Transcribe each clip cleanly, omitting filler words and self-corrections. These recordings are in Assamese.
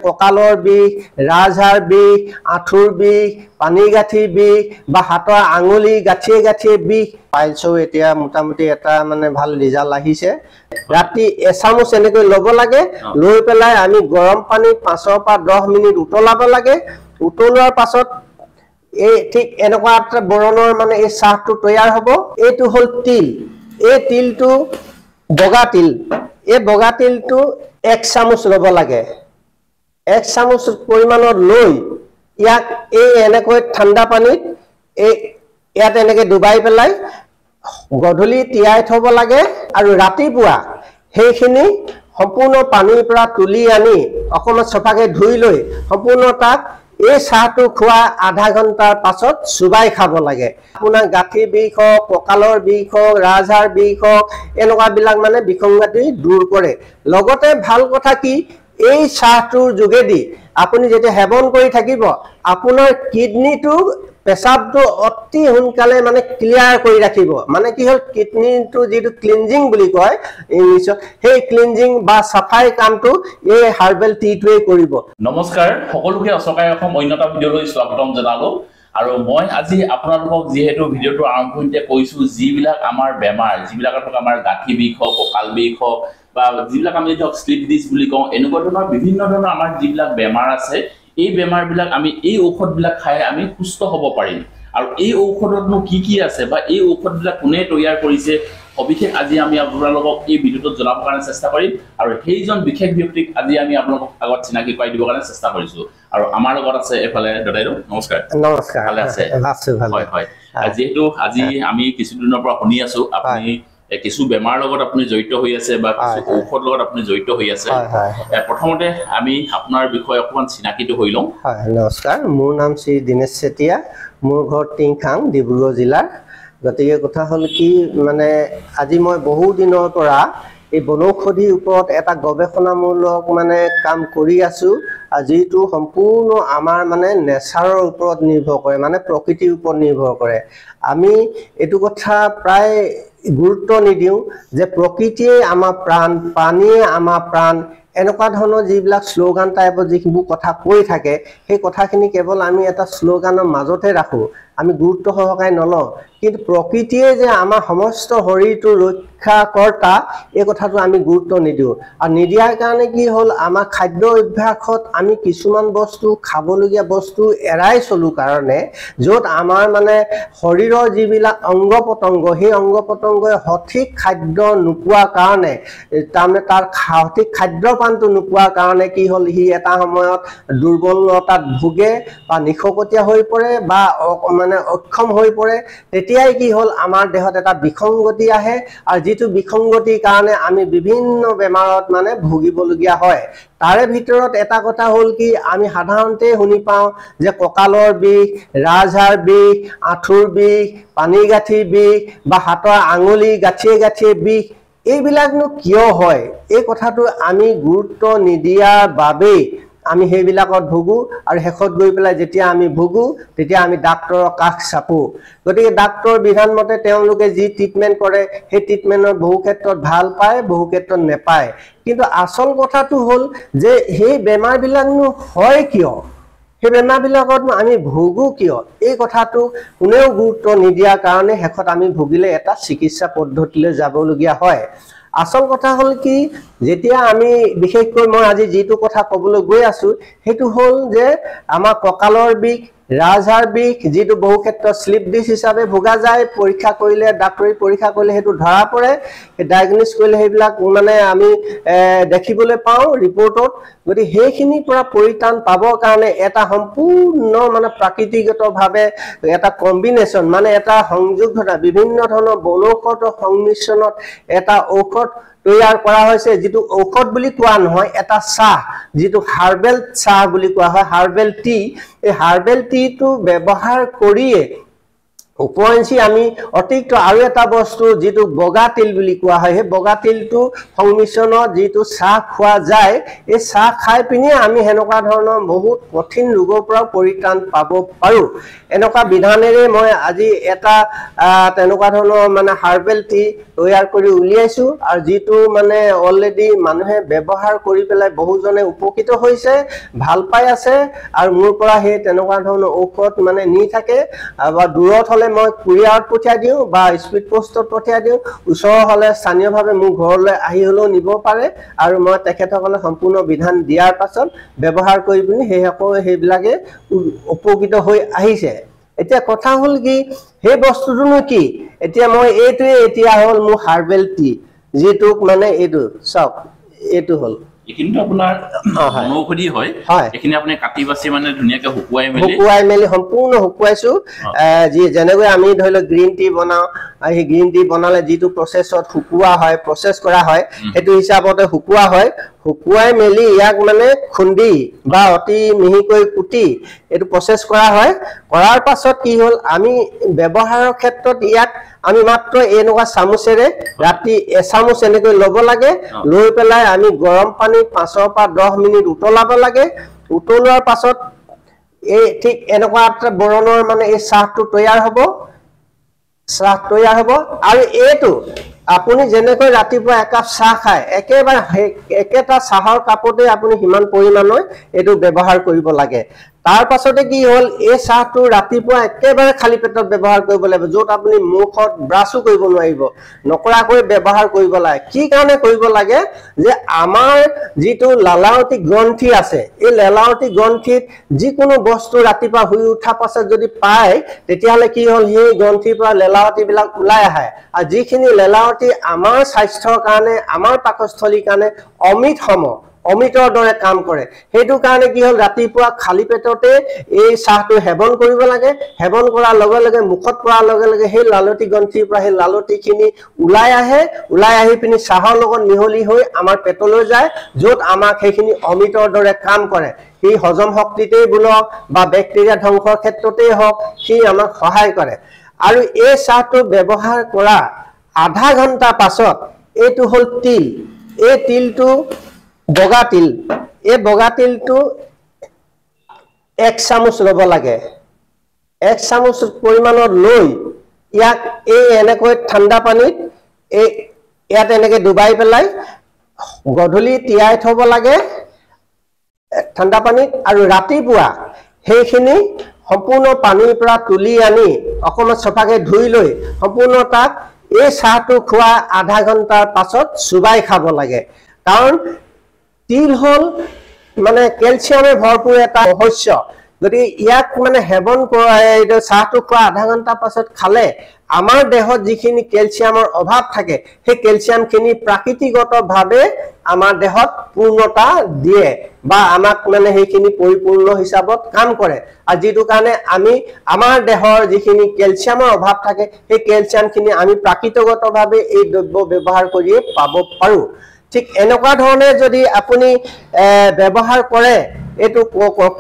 কঁকালৰ বিষ, ৰাজহাড় বিষ, আঁঠুৰ বিষ, পানী গাঁঠি বিষ বা হাতৰ আঙুলি গাঁঠিয়ে গাঁঠিয়ে বিষ পাইছো। এতিয়া মোটামুটি এটা মানে ভাল ৰিজাল্ট আহিছে। ৰাতি এচামুচ এনেকৈ ল'ব লাগে, লৈ পেলাই আমি গৰম পানীত 5 পৰা 10 মিনিট উতলাব লাগে। উতলোৱাৰ পাছত এই ঠিক এনেকুৱা এটা বৰণৰ মানে এই চাহটো তৈয়াৰ হ'ব। এইটো হ'ল তিল। এই তিলটো বগা তিল। এই বগা তিলটো 1 চামুচ ল'ব লাগে। 1 চামুচ পৰিমাণত লৈ ইয়াক এই এনেকৈ ঠাণ্ডা পানীত ইয়াত এনেকৈ ডুবাই পেলাই গধূলি তিয়াই থব লাগে আৰু ৰাতিপুৱা সেইখিনি সম্পূৰ্ণ পানীৰ পৰা তুলি আনি অকণমান চফাকৈ ধুই লৈ সম্পূৰ্ণ তাক এই চাহটো খোৱা আধা ঘণ্টাৰ পাছত চুবাই খাব লাগে। আপোনাৰ গাঁঠি বিষ হওক, কঁকালৰ বিষ হওক, ৰাজহাড় বিষ হওক, এনেকুৱাবিলাক মানে বিসংগতি দূৰ কৰে। লগতে ভাল কথা কি, এই চাহটোৰ যোগেদি আপুনি যেতিয়া সেৱন কৰি থাকিব আপোনাৰ কিডনীটো পেচাবটো অতি সোনকালে মানে ক্লিয়াৰ কৰি ৰাখিব। মানে কি হ'ল, কিডনীটো যিটো ক্লিনজিং বুলি কয় ইংলিছত, সেই ক্লিনজিং বা চাফাই কামটো এই হাৰ্বেল টিটোৱে কৰিব। নমস্কাৰ, সকলোকে অচকাই অসম অন্যতা ভিডিঅ'লৈ স্বাগতম জনালো। আৰু মই আজি আপোনালোকক যিহেতু ভিডিঅ'টো আৰম্ভণিতে কৈছো, যিবিলাক আমাৰ বেমাৰ, যিবিলাকৰ আমাৰ গাঁঠি বিষ হওক, কঁকাল বিষ হওক বা যিবিলাক আমি ধৰক স্লিপ ডিস্ক বুলি কওঁ, এনেকুৱা ধৰণৰ বিভিন্ন ধৰণৰ আমাৰ যিবিলাক বেমাৰ আছে, এই বেমাৰবিলাক আমি এই ঔষধবিলাক খাই আমি সুস্থ হ'ব পাৰিম। আৰু এই ঔষধতনো কি কি আছে বা এই ঔষধবিলাক কোনে তৈয়াৰ কৰিছে, সবিশেষ আজি আমি আপোনালোকক এই ভিডিঅ'টোত জনাবৰ কাৰণে চেষ্টা কৰিম। আৰু সেইজন বিশেষ ব্যক্তিক আজি আমি আপোনালোকক আগত চিনাকি কৰাই দিবৰ কাৰণে চেষ্টা কৰিছো। আৰু আমাৰ লগত আছে এফালে দাদাইদেউ। নমস্কাৰ। নমস্কাৰ। ভালে আছে? হয় হয়। যিহেতু আজি আমি কিছুদিনৰ পৰা শুনি আছো আপুনি কিছু বেমাৰ লগত আপুনি জড়িত হৈ আছে বা কিছু ঔষধ লগত আপুনি জড়িত হৈ আছে। প্ৰথমতে আমি আপোনাৰ বিষয়ে অকণমান চিনাকিটো হৈ লওঁ। হয়, নমস্কাৰ। মোৰ নাম শ্ৰী দীনেশ চেতিয়া। মোৰ ঘৰ টিংখাং, ডিব্ৰুগড় জিলাৰ। গতিকে কথা হ'ল কি, মানে আজি মই বহু দিনৰ পৰা এই বনৌষধিৰ ওপৰত এটা গৱেষণামূলক মানে কাম কৰি আছো, যিটো সম্পূৰ্ণ আমাৰ মানে নেচাৰৰ ওপৰত নিৰ্ভৰ কৰে, মানে প্ৰকৃতিৰ ওপৰত নিৰ্ভৰ কৰে। আমি এইটো কথা প্ৰায় গুৰুত্ব নিদিওঁ যে প্ৰকৃতিয়ে আমাৰ প্ৰাণ, পানীয়ে আমাৰ প্ৰাণ, এনেকুৱা ধৰণৰ যিবিলাক শ্লোগান টাইপৰ যিবোৰ কথা কৈ থাকে, সেই কথাখিনি কেৱল আমি এটা শ্লোগানৰ মাজতে ৰাখোঁ, আমি গুৰুত্ব সহকাৰে নলওঁ। কিন্তু প্ৰকৃতিয়ে যে আমাৰ সমস্ত শৰীৰটো ৰক্ষাকৰ্তা, এই কথাটো আমি গুৰুত্ব নিদিওঁ। আৰু নিদিয়াৰ কাৰণে কি হ'ল, আমাৰ খাদ্য অভ্যাসত আমি কিছুমান বস্তু, খাবলগীয়া বস্তু এৰাই চলোঁ কাৰণে, য'ত আমাৰ মানে শৰীৰৰ যিবিলাক অংগ পতংগ, সেই অংগ পতংগই সঠিক খাদ্য নোপোৱাৰ কাৰণে, তাৰমানে তাৰ সঠিক খাদ্যপানটো নোপোৱাৰ কাৰণে কি হ'ল, সি এটা সময়ত দুৰ্বলতাত ভোগে বা নিশকতীয়া হৈ পৰে বা মানে অক্ষম হৈ পৰে। তেতিয়াই কি হ'ল, আমাৰ দেহত এটা বিসংগতি আহে, আৰু যিটো বিসংগতিৰ কাৰণে আমি বিভিন্ন বেমাৰত মানে ভুগিবলগীয়া হয়। তাৰে ভিতৰত এটা কথা হ'ল কি, আমি সাধাৰণতে শুনি পাওঁ যে কঁকালৰ বিষ, ৰাজহাড় বিষ, আঁঠুৰ বিষ, পানী গাঁঠি বিষ বা হাতৰ আঙুলি গাঁঠিয়ে গাঁঠিয়ে বিষ, এইবিলাকনো কিয় হয়? এই কথাটো আমি গুৰুত্ব নিদিয়াৰ বাবেই আমি সেইবিলাকত ভুগো, আৰু শেষত গৈ পেলাই যেতিয়া আমি ভুগো তেতিয়া আমি ডাক্তৰৰ কাষ চাপো। গতিকে ডাক্তৰ বিধান মতে তেওঁলোকে যি ট্ৰিটমেণ্ট কৰে, সেই ট্ৰিটমেণ্টত বহু ক্ষেত্ৰত ভাল পায়, বহু ক্ষেত্ৰত নেপায়। কিন্তু আচল কথাটো হ'ল যে সেই বেমাৰবিলাকনো হয় কিয়, সেই বেমাৰবিলাকতনো আমি ভুগো কিয়, এই কথাটো কোনেও গুৰুত্ব নিদিয়াৰ কাৰণে শেষত আমি ভুগিলে এটা চিকিৎসা পদ্ধতিলৈ যাবলগীয়া হয়। আচল কথা হ'ল কি, যেতিয়া আমি বিশেষকৈ মই আজি যিটো কথা ক'বলৈ গৈ আছো, সেইটো হ'ল যে আমাৰ কঁকালৰ বিষ, ৰাজহাড় বিষ, যিটো বহু ক্ষেত্ৰত স্লিপ ডিস্ক হিচাপে ভোগা যায়, পৰীক্ষা কৰিলে, ডাক্তৰী পৰীক্ষা কৰিলে সেইটো ধৰা পৰে, ডায়েগন'জ কৰিলে সেইবিলাক মানে আমি দেখিবলৈ পাওঁ ৰিপৰ্টত। গতিকে সেইখিনিৰ পৰা পৰিত্ৰাণ পাবৰ কাৰণে এটা সম্পূৰ্ণ মানে প্ৰাকৃতিকগতভাৱে এটা কম্বিনেশ্যন, মানে এটা সংযোগ ঘটা বিভিন্ন ধৰণৰ বনৌষধৰ সংমিশ্ৰণত এটা ঔষধ তৈয়াৰ কৰা হৈছে, যিটো ঔষধ বুলি কোৱা নহয়, এটা চাহ, যিটো হাৰ্বেল চাহ বুলি কোৱা হয়, হাৰ্বেল টি। এই হাৰ্বেল টিটো ব্যৱহাৰ কৰিয়ে উপৰঞ্চি আমি অতিৰিক্ত আৰু এটা বস্তু যিটো বগা তিল বুলি কোৱা হয়, সেই বগা তিলটো সংমিশ্ৰণত যিটো চাহ খোৱা যায়, এই চাহ খাই পিনি আমি সেনেকুৱা ধৰণৰ বহুত কঠিন ৰোগৰ পৰা পৰিত্ৰাণ পাব পাৰোঁ। এনেকুৱা বিধানেৰে মই আজি এটা তেনেকুৱা ধৰণৰ মানে হাৰ্বেল টি তৈয়াৰ কৰি উলিয়াইছোঁ, আৰু যিটো মানে অলৰেডি মানুহে ব্যৱহাৰ কৰি পেলাই বহুজনে উপকৃত হৈছে, ভাল পাই আছে, আৰু মোৰ পৰা সেই তেনেকুৱা ধৰণৰ ঔষধ মানে নি থাকে, বা দূৰত হ'লে মই কুৰিয়াৰত পঠিয়াই দিওঁ বা স্পীড পোষ্টত পঠিয়াই দিওঁ, ওচৰৰ হ'লে স্থানীয়ভাৱে মোৰ ঘৰলৈ আহি হ'লেও নিব পাৰে, আৰু মই তেখেতসকলে সম্পূৰ্ণ বিধান দিয়াৰ পাছত ব্যৱহাৰ কৰি পিনি সেইবিলাকে উপকৃত হৈ আহিছে। এতিয়া কথা হ'ল কি, সেই বস্তুটোনো কি, এতিয়া মই এইটোৱে এতিয়া হ'ল মোৰ হাৰ্বেল টি, যিটোক মানে এইটো চাওক, এইটো হ'ল এইখিনিতো আপোনাৰ বনৌষধি হয়, এইখিনি আপুনি কাটি বাছি মানে ধুনীয়াকৈ শুকুৱাই মেলি সম্পূৰ্ণ শুকুৱাইছো। যেনেকৈ আমি ধৰি লওক গ্ৰীণ টি বনাওঁ, সেই গ্ৰীণ টি বনালে যিটো প্ৰচেছত শুকুওৱা হয়, প্ৰচেছ কৰা হয়, সেইটো হিচাপতে শুকুওৱা হয়। শুকুৱাই মেলি ইয়াক মানে খুন্দি বা অতি মিহিকৈ কুটি এইটো প্ৰচেছ কৰা হয়। কৰাৰ পাছত কি হ'ল, আমি ব্যৱহাৰৰ ক্ষেত্ৰত ইয়াক আমি মাত্ৰ এনেকুৱা চামুচেৰে ৰাতি এচামুচ এনেকৈ ল'ব লাগে, লৈ পেলাই আমি গৰম পানীত 5 পৰা 10 মিনিট উতলাব লাগে। উতলোৱাৰ পাছত এই ঠিক এনেকুৱা এটা বৰণৰ মানে এই চাহটো তৈয়াৰ হ'ব, আৰু এইটো আপুনি যেনেকৈ ৰাতিপুৱা একাপ চাহ খায়, একেবাৰে একেটা চাহৰ কাপতে আপুনি সিমান পৰিমাণৰ এইটো ব্যৱহাৰ কৰিব লাগে। তাৰ পাছতে কি হ'ল, এই চাহটো ৰাতিপুৱা একেবাৰে খালী পেটত ব্যৱহাৰ কৰিব লাগিব, য'ত আপুনি মুখত ব্ৰাছো কৰিব নোৱাৰিব, নকৰাকৈ ব্যৱহাৰ কৰিব লাগে। কি কাৰণে কৰিব লাগে, যে আমাৰ যিটো লালাৱতী গ্ৰন্থি আছে, এই লালাৱতী গ্ৰন্থিত যিকোনো বস্তু ৰাতিপুৱা শুই উঠাৰ পাছত যদি পায়, তেতিয়াহ'লে কি হ'ল, সেই গ্ৰন্থিৰ পৰা লেলাৱতীবিলাক ওলাই আহে, আৰু যিখিনি লেলাৱতী আমাৰ স্বাস্থ্যৰ কাৰণে, আমাৰ পাকস্থলীৰ কাৰণে অমৃতৰ দৰে কাম কৰে। সেইটো কাৰণে কি হ'ল, ৰাতিপুৱা খালী পেটতে এই চাহটো সেৱন কৰিব লাগে। সেৱন কৰাৰ লগে লগে মুখত পৰাৰ লগে লগে সেই লালতী গ্ৰন্থিৰ পৰা সেই লালতীখিনি ওলাই আহে, ওলাই আহি পিনি চাহৰ লগত মিহলি হৈ আমাৰ পেটলৈ যায়, য'ত আমাক সেইখিনি অমৃতৰ দৰে কাম কৰে। সি হজম শক্তিতেই বোলক বা বেক্টেৰিয়া ধ্বংসৰ ক্ষেত্ৰতেই হওক, সি আমাক সহায় কৰে। আৰু এই চাহটো ব্যৱহাৰ কৰা আধা ঘণ্টা পাছত এইটো হ'ল তিল। এই তিলটো বগা তিল, এই বগা তিলটো 1 চামুচ ল'ব লাগে। 1 চামুচ পৰিমাণত লৈ ইয়াক এই এনেকৈ ঠাণ্ডা পানীত ইয়াত এনেকৈ ডুবাই পেলাই গধূলি তিয়াই থব লাগে ঠাণ্ডা পানীত, আৰু ৰাতিপুৱা সেইখিনি সম্পূৰ্ণ পানীৰ পৰা তুলি আনি অকণমান চফাকৈ ধুই লৈ সম্পূৰ্ণ তাক এই চাহটো খোৱা আধা ঘণ্টাৰ পাছত চুবাই খাব লাগে। কাৰণ তিল হ'ল মানে কেলছিয়ামে ভৰপূৰ এটা শস্য, গতিকে ইয়াক মানে সেৱন কৰা চাহটো খোৱা আধা ঘণ্টাৰ পাছত খালে আমাৰ দেহত যিখিনি কেলছিয়ামৰ অভাৱ থাকে, সেই কেলছিয়ামখিনি প্ৰাকৃতিকভাৱে আমাৰ দেহত পূৰ্ণতা দিয়ে, বা আমাক মানে সেইখিনি পৰিপূৰ্ণ হিচাপত কাম কৰে। আৰু যিটো কাৰণে আমি আমাৰ দেহৰ যিখিনি কেলছিয়ামৰ অভাৱ থাকে, সেই কেলছিয়ামখিনি আমি প্ৰাকৃতিকভাৱে এই দ্ৰব্য ব্যৱহাৰ কৰিয়ে পাব পাৰোঁ। ঠিক এনেকুৱা ধৰণে যদি আপুনি ব্যৱহাৰ কৰে, এইটো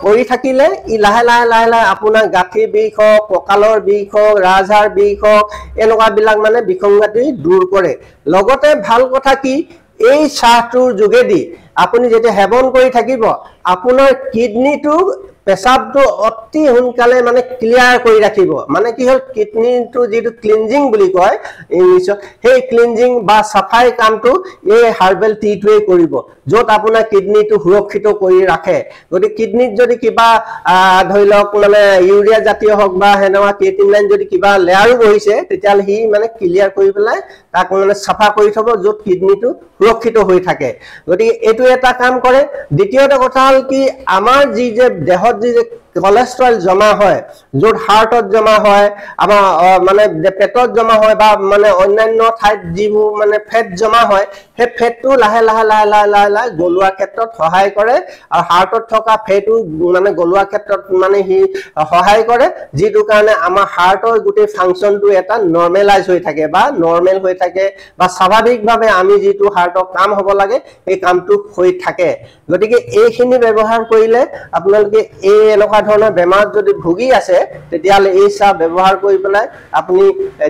কৰি থাকিলে ই লাহে লাহে আপোনাৰ গাঁঠিৰ বিষ হওক, কঁকালৰ বিষ হওক, ৰাজহাড় বিষ হওক, এনেকুৱাবিলাক মানে বিসংগতি দূৰ কৰে। লগতে ভাল কথা কি, এই চাহটোৰ যোগেদি আপুনি যেতিয়া সেৱন কৰি থাকিব, আপোনাৰ কিডনীটো পেচাবটো অতি সোনকালে মানে ক্লিয়াৰ কৰি ৰাখিব। মানে কি হ'ল, কিডনীটো যিটো ক্লিনজিং বুলি কয় ইংলিছত, সেই ক্লিনজিং বা চাফাই কামটো এই হাৰ্বেল টিটোৱে কৰিব, য'ত আপোনাৰ কিডনীটো সুৰক্ষিত কৰি ৰাখে। গতিকে কিডনীত যদি কিবা ধৰি লওক মানে ইউৰিয়া জাতীয় হওক বা সেনেকুৱা ক্ৰিয়েটিনাইন যদি কিবা লেয়াৰো বহিছে, তেতিয়াহ'লে সি মানে ক্লিয়াৰ কৰি পেলাই তাক মানে চাফা কৰি থব, য'ত কিডনীটো সুৰক্ষিত হৈ থাকে। গতিকে এইটো এটা কাম কৰে। দ্বিতীয়টা কথা হ'ল কি, আমাৰ যি যে দেহত যি যে কোলেষ্ট্ৰল জমা হয়, য'ত হাৰ্টত জমা হয়, আমাৰ মানে পেটত জমা হয়, বা মানে অন্যান্য ঠাইত যিবোৰ মানে ফেট জমা হয়, সেই ফেটটো লাহে লাহে গলোৱাৰ ক্ষেত্ৰত সহায় কৰে, আৰু হাৰ্টত থকা ফেটো মানে গলোৱাৰ ক্ষেত্ৰত মানে সি সহায় কৰে, যিটো কাৰণে আমাৰ হাৰ্টৰ গোটেই ফাংচনটো এটা নৰ্মেলাইজ হৈ থাকে বা নৰ্মেল হৈ থাকে, বা স্বাভাৱিকভাৱে আমি যিটো হাৰ্টৰ কাম হ'ব লাগে সেই কামটো হৈ থাকে। গতিকে এইখিনি ব্যৱহাৰ কৰিলে আপোনালোকে এই এনেকুৱা ধৰণৰ বেমাৰ যদি ভুগি আছে তেতিয়াহ'লে এই চাহ ব্যৱহাৰ কৰি পেলাই আপুনি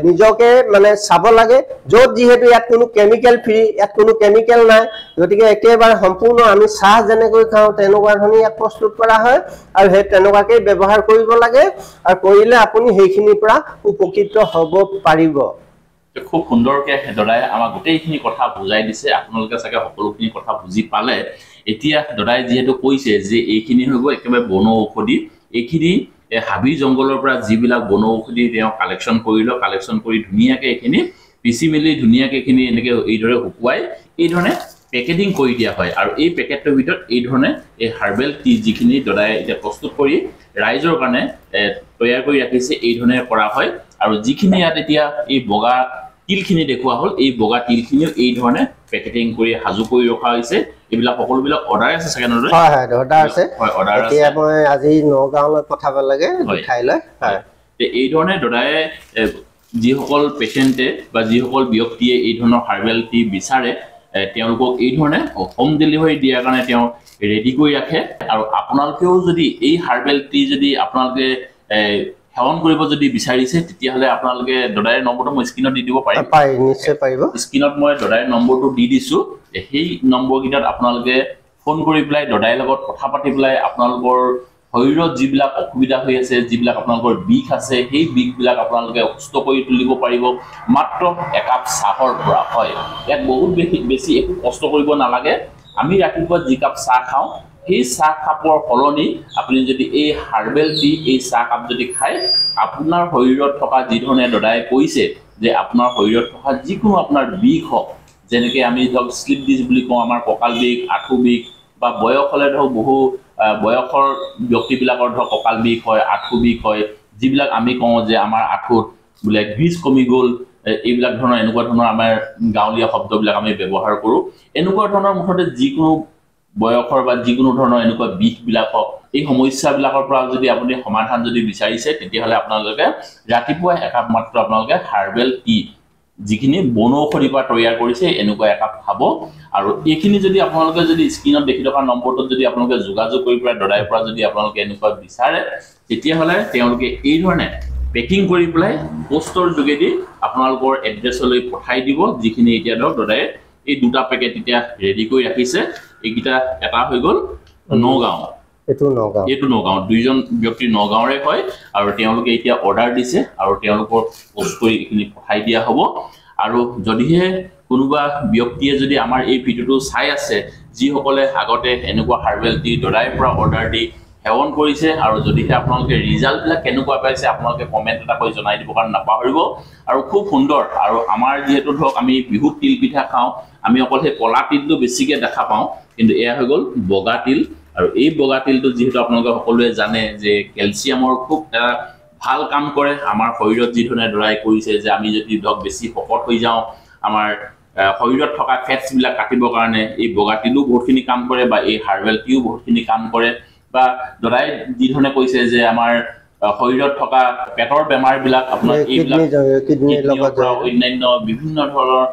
নিজকে মানে চাব লাগে য'ত যিহেতু ইয়াত কোনো কেমিকেল ফ্ৰী ইয়াত কোনো কেমিকেল নাই গতিকে একেবাৰে সম্পূৰ্ণ আমি চাহ যেনেকৈ খাওঁ তেনেকুৱা ধৰণে ইয়াক প্ৰস্তুত কৰা হয় আৰু সেই তেনেকুৱাকৈ ব্যৱহাৰ কৰিব লাগে আৰু কৰিলে আপুনি সেইখিনিৰ পৰা উপকৃত হ'ব পাৰিব খুব সুন্দৰকৈ দদাই আমাক গোটেইখিনি কথা বুজাই দিছে আপোনালোকে চাগে সকলোখিনি কথা বুজি পালে এতিয়া দদাই যিহেতু কৈছে যে এইখিনি হৈ গ'ল একেবাৰে বন ঔষধি এইখিনি হাবি জংগলৰ পৰা যিবিলাক বন ঔষধি তেওঁ কালেকশ্যন কৰিলো কালেকশ্যন কৰি ধুনীয়াকৈ এইখিনি পিচি মেলি ধুনীয়াকৈ এইখিনি এনেকৈ এইদৰে শুকুৱাই এই ধৰণে পেকেটিং কৰি দিয়া হয় আৰু এই পেকেটৰ ভিতৰত এই ধৰণে এই হাৰ্বেল টি যিখিনি দদাই এতিয়া প্ৰস্তুত কৰি ৰাইজৰ কাৰণে তৈয়াৰ কৰি ৰাখিছে এই ধৰণে কৰা হয় আৰু যিখিনি ইয়াত এতিয়া এই বগা তিলখিনি দেখুৱা হ'ল এই বগা তিলখিনিও এই ধৰণে পেকেটিং কৰি হাজু কৰি ৰখা হৈছে এইবিলাক সকলোবিলাক অৰ্ডাৰ আছে চাগে নহয় হয় হয় অৰ্ডাৰ আছে হয় অৰ্ডাৰ আছে এতিয়া মই আজি নগাঁৱলৈ পঠাব লাগে ঠাইলৈ হয় এই ধৰণে দদাই যিসকল পেচেণ্টে বা যিসকল ব্যক্তিয়ে এই ধৰণৰ হাৰ্বেল টি বিচাৰে তেওঁলোকক এই ধৰণে হোম ডেলিভাৰী দিয়াৰ কাৰণে তেওঁ ৰেডি কৰি ৰাখে আৰু আপোনালোকেও যদি এই হাৰ্বেল টি যদি আপোনালোকে সেৱন কৰিব যদি বিচাৰিছে তেতিয়াহ'লে আপোনালোকে দদাইৰ নম্বৰটো মই স্ক্ৰীনত দি দিব পাৰিম নিশ্চয় পাৰিব স্ক্ৰীনত মই দদাইৰ নম্বৰটো দি দিছোঁ সেই নম্বৰকেইটাত আপোনালোকে ফোন কৰি পেলাই দদাইৰ লগত কথা পাতি পেলাই আপোনালোকৰ শৰীৰত যিবিলাক অসুবিধা হৈ আছে যিবিলাক আপোনালোকৰ বিষ আছে সেই বিষবিলাক আপোনালোকে সুস্থ কৰি তুলিব পাৰিব মাত্ৰ একাপ চাহৰ পৰা হয় ইয়াত বহুত বেছি একো কষ্ট কৰিব নালাগে আমি ৰাতিপুৱা যি কাপ চাহ খাওঁ এই চাহ কাপৰ সলনি আপুনি যদি এই হাৰ্বেল টি এই চাহ কাপ যদি খায় আপোনাৰ শৰীৰত থকা যি ধৰণে দদাই কৈছে যে আপোনাৰ শৰীৰত থকা যিকোনো আপোনাৰ বিষ হওক যেনেকৈ আমি ধৰক স্লিপ ডিছ বুলি কওঁ আমাৰ কঁকাল বিষ আঁঠু বিষ বা বয়স হ'লে ধৰক বহু বয়সৰ ব্যক্তিবিলাকৰ ধৰক কঁকাল বিষ হয় আঁঠু বিষ হয় যিবিলাক আমি কওঁ যে আমাৰ আঁঠুত বোলে গ্ৰীজ কমি গ'ল এইবিলাক ধৰণৰ এনেকুৱা ধৰণৰ আমাৰ গাঁৱলীয়া শব্দবিলাক আমি ব্যৱহাৰ কৰোঁ এনেকুৱা ধৰণৰ মুঠতে যিকোনো বয়সৰ বা যিকোনো ধৰণৰ এনেকুৱা বিষবিলাক হওক এই সমস্যাবিলাকৰ পৰা যদি আপুনি সমাধান যদি বিচাৰিছে তেতিয়াহ'লে আপোনালোকে ৰাতিপুৱা একাপ মাত্ৰ আপোনালোকে হাৰ্বেল টি যিখিনি বন ঔষধিৰ পৰা তৈয়াৰ কৰিছে এনেকুৱা একাপ খাব আৰু এইখিনি যদি আপোনালোকে যদি স্ক্ৰীনত দেখি থকা নম্বৰটোত যদি আপোনালোকে যোগাযোগ কৰি পেলাই দদাইৰ পৰা যদি আপোনালোকে এনেকুৱা বিচাৰে তেতিয়াহ'লে তেওঁলোকে এই ধৰণে পেকিং কৰি পেলাই পোষ্টৰ যোগেদি আপোনালোকৰ এড্ৰেছলৈ পঠাই দিব যিখিনি এতিয়া ধৰক দদাই এই দুটা পেকেট এতিয়া ৰেডি কৰি ৰাখিছে এইকেইটা এটা হৈ গ'ল নগাঁও এইটো নগাঁও দুইজন ব্যক্তি নগাঁৱৰে হয় আৰু তেওঁলোকে এতিয়া অৰ্ডাৰ দিছে আৰু তেওঁলোকৰ পোষ্ট কৰি এইখিনি পঠাই দিয়া হ'ব আৰু যদিহে কোনোবা ব্যক্তিয়ে যদি আমাৰ এই ভিডিঅ'টো চাই আছে যিসকলে আগতে এনেকুৱা হাৰ্বেল টি দদাইৰ পৰা অৰ্ডাৰ দি সেৱন কৰিছে আৰু যদিহে আপোনালোকে ৰিজাল্টবিলাক কেনেকুৱা পাইছে আপোনালোকে কমেণ্ট এটা কৰি জনাই দিব কাৰণ নাপাহৰিব আৰু খুব সুন্দৰ আৰু আমাৰ যিহেতু ধৰক আমি বিহুত তিল পিঠা খাওঁ আমি অকল সেই কলা তিলটো বেছিকৈ দেখা পাওঁ কিন্তু এয়া হৈ গ'ল বগা তিল আৰু এই বগা তিলটো যিহেতু আপোনালোকে সকলোৱে জানে যে কেলছিয়ামৰ খুব এটা ভাল কাম কৰে আমাৰ শৰীৰত যি ধৰণে দদাই কৰিছে যে আমি যদি ধৰক বেছি শকত হৈ যাওঁ আমাৰ শৰীৰত থকা ফেটছবিলাক কাটিবৰ কাৰণে এই বগা তিলো বহুতখিনি কাম কৰে বা এই হাৰ্বেল টিও বহুতখিনি কাম কৰে বা দদাই যি ধৰণে কৈছে যে আমাৰ শৰীৰত থকা পেটৰ বেমাৰবিলাক আপোনাৰ এইবিলাক কিডনিৰ লগত অন্যান্য বিভিন্ন ধৰণৰ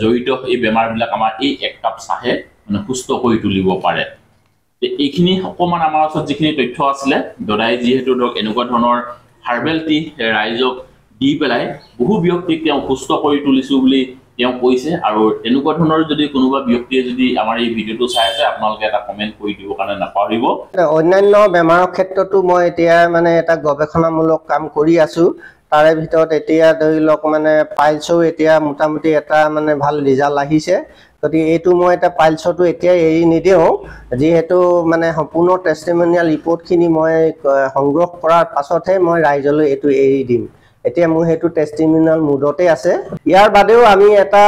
জড়িত এই বেমাৰবিলাক আমাৰ এই এক কাপ চাহে মানে সুস্থ কৰি তুলিব পাৰে এইখিনি অকণমান আমাৰ ওচৰত যিখিনি তথ্য আছিলে দদাই যিহেতু ধৰক এনেকুৱা ধৰণৰ হাৰ্বেল টি ৰাইজক দি পেলাই বহু ব্যক্তিক তেওঁ সুস্থ কৰি তুলিছোঁ বুলি তেওঁ কৈছে আৰু এনেকুৱা ধৰণৰ যদি কোনোবা ব্যক্তিয়ে যদি আমাৰ এই ভিডিঅ'টো চাই আছে আপোনালোকে এটা কমেণ্ট কৰি দিবৰ কাৰণে নাপাহৰিব অন্যান্য বেমাৰৰ ক্ষেত্ৰতো মই এতিয়া মানে এটা গৱেষণামূলক কাম কৰি আছোঁ তাৰে ভিতৰত এতিয়া ধৰি লওক মানে পাইলছও এতিয়া মোটামুটি এটা মানে ভাল ৰিজাল্ট আহিছে গতিকে এইটো মই এটা পাইলছটো এতিয়া এৰি নিদিওঁ যিহেতু মানে সম্পূৰ্ণ টেষ্টিমনিয়েল ৰিপৰ্টখিনি মই সংগ্ৰহ কৰাৰ পাছতহে মই ৰাইজলৈ এইটো এৰি দিম এতিয়া মোৰ হেতু টেষ্টিমনিয়েল মুডতে আছে ইয়াৰ বাদেও আমি এটা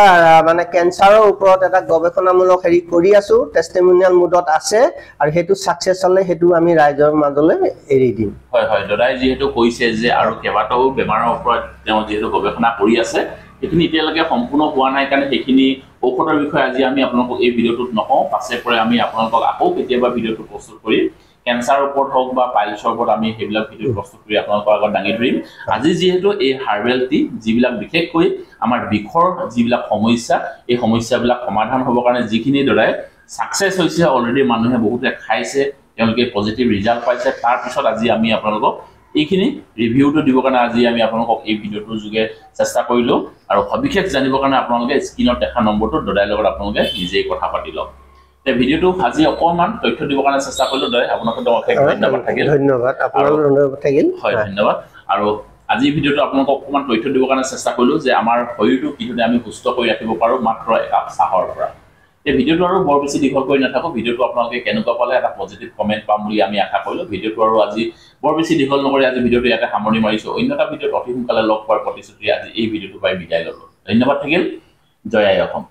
মানে ক্যান্সাৰৰ ওপৰত এটা গৱেষণামূলক হেৰি কৰি আছো টেষ্টিমনিয়েল মুডত আছে আৰু হেতু সাকসেছ হলে হেতু আমি ৰাইজৰ মাজলৈ এৰি দিম হয় হয় দদাই যেহেতু কৈছে যে আৰু কেবাটাও বেমাৰৰ ওপৰত তেওঁ যেহেতু গৱেষণা কৰি আছে এইখিনি এতিয়ালৈকে সম্পূৰ্ণ হোৱা নাই কাৰণে সেইখিনি ঔষধৰ বিষয়ে আজি আমি আপোনালোকক এই ভিডিঅ'টোত নকওঁ পাছে পৰে আমি আপোনালোকক আকৌ কেতিয়াবা ভিডিঅ'টো প্ৰস্তুত কৰি ক্যান্সাৰ ওপৰত হওক বা পাইলছৰ ওপৰত আমি সেইবিলাক ভিডিঅ' প্ৰস্তুত কৰি আপোনালোকৰ আগত দাঙি ধৰিম আজি যেহেতু এই হাৰ্বেল টি যিবিলাক বিশেষকৈ আমাৰ বিষৰ যিবিলাক সমস্যা এই সমস্যাবিলাক সমাধান হ'বৰ কাৰণে যিখিনি দদাই সাকসেছ হৈছে অলৰেডি মানুহে বহুতে খাইছে তেওঁলোকে পজিটিভ ৰিজাল্ট পাইছে তাৰ পিছত আজি আমি আপোনালোকক এইখিনি ৰিভিউটো দিবৰ কাৰণে আজি আমি আপোনালোকক এই ভিডিঅ'টোৰ যোগে চেষ্টা কৰিলোঁ আৰু সবিশেষ জানিবৰ কাৰণে আপোনালোকে স্ক্ৰীনত দেখা নম্বৰটো দদাইৰ লগত আপোনালোকে নিজেই কথা পাতি লওক ভিডিঅ'টো আজি অকণমান তথ্য দিবৰ কাৰণে চেষ্টা কৰিলোঁ দদাই আপোনাক ধন্যবাদ থাকিল ধন্যবাদ আপোনালৈ ধন্যবাদ থাকিল হয় ধন্যবাদ আৰু আজি ভিডিঅ'টো আপোনালোকক অকণমান তথ্য দিবৰ কাৰণে চেষ্টা কৰিলোঁ যে আমাৰ শৰীৰটো কিদৰে আমি সুস্থ কৰি ৰাখিব পাৰোঁ মাত্ৰ একাপ চাহৰ পৰা এই ভিডিঅ'টো আৰু বৰ বেছি দীঘল কৰি নাথাকোঁ ভিডিঅ'টো আপোনালোকে কেনেকুৱা পালে এটা পজিটিভ কমেণ্ট পাম বুলি আমি আশা কৰিলোঁ ভিডিঅ'টো আৰু আজি বৰ বেছি দীঘল নকৰি আজি ভিডিঅ'টো ইয়াতে সামৰণি মাৰিছোঁ অন্য এটা ভিডিঅ'ত অতি সোনকালে লগ পোৱাৰ প্ৰতিশ্ৰুতি আজি এই ভিডিঅ'টো পাই বিদায় ল'লোঁ ধন্যবাদ থাকিল জয় আই অসম